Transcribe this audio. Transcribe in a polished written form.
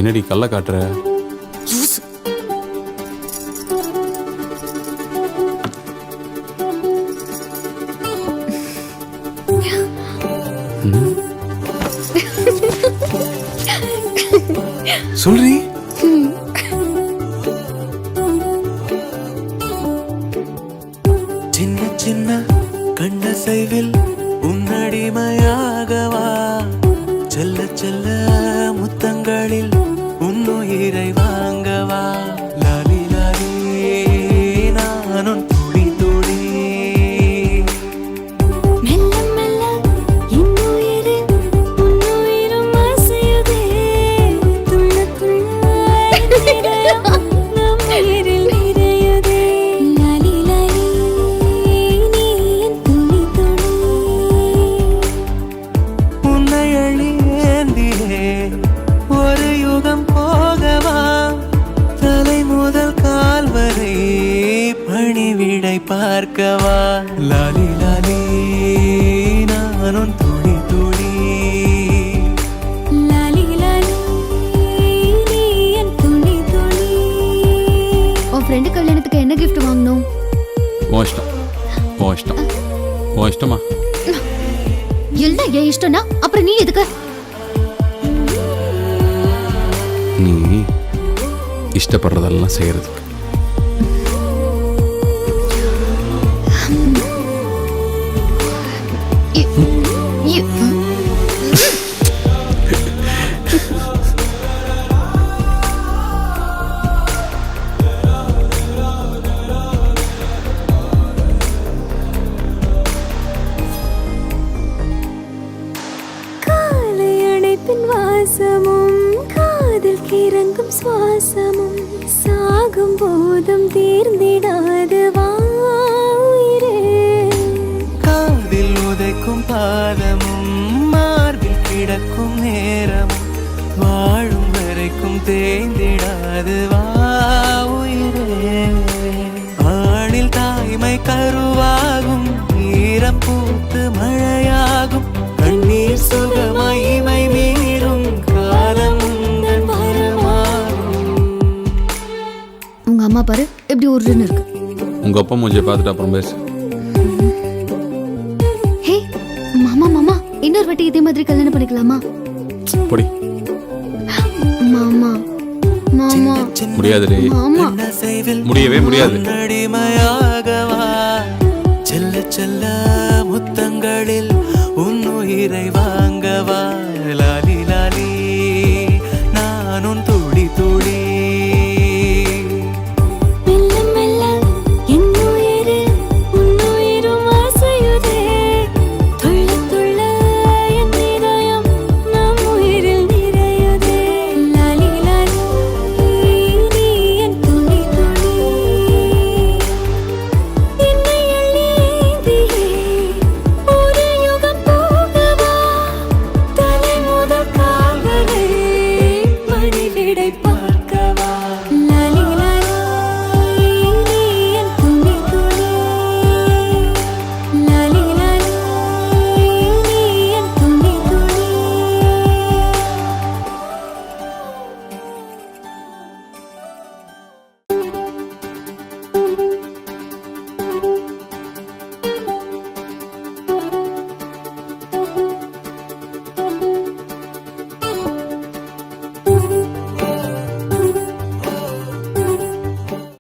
என்னடி கள்ள காட்டுற? சொல்றி. சின்ன சின்ன கண்ணசைவில் உன்னடிமையாகவா, செல்ல செல்ல முத்தங்களில் உன்னுயிரை வாங்கவா, லாலி லாலி நானும் துளி துளி. மெல்ல மெல்ல இன்னுயிரு உன்னுயிரும் அசையுதே, துள்ள துள்ள இதயம் நம் உயிரில் நிறையுதே, லாலி லாலி நீ என் துளி துளி. உன்னை அழியேந்தியே ஒரு யுகம் போகவா, தலை முதல் கால் வரை பணிவிடை பார்க்கவா, லாலி லாலி நானும் துளி துளி. லாலி லாலி நீ என் துளி துளி. உன் ஃப்ரெண்டு கல்யாணத்துக்கு என்ன gift வாங்கணும்? உன் இஷ்டம், உன் இஷ்டம், உன் இஷ்டமா? எல்லாம் என் இஷ்டம்னா அப்புறம் நீ எதுக்கு? நீ இஷ்டப்படுறதெல்லாம் செய்யறதுக்கு. காலை அணைப்பின் வாசமும் காதில் கிறங்கும் சுவாசமும் சாகும் போதும் தீர்ந்திடாது வாயிரே. காதில் உதைக்கும் பாதமும் மார்பில் கிடக்கும் நேரமும் வாழும் வரைக்கும் தேய்ந்திடாது வா உயிரே. ஆணில் தாய்மை கருவாகும், ஈரம் பூத்து மழையாகும், கண்ணீர் சுகமாய் இமை மீறும், காலம் உந்தன் வரமாகும். உங்க அம்மா பாரு எப்படி உருன்னு இருக்கு. உங்க அப்பா மூஞ்சியை பார்த்துட்டு அப்புறம் பேசு. ஹே மாமா மாமா, இன்னொரு வாட்டி இதே மாதிரி கல்யாணம் பண்ணிக்கலாமா? பொடி. மாமா மாமா முடியாதுடி. மாமா முடியவே முடியாது. அடிமையாகவா, செல்ல செல்ல முத்தங்களில் உன்னுயிரை வாங்கவா.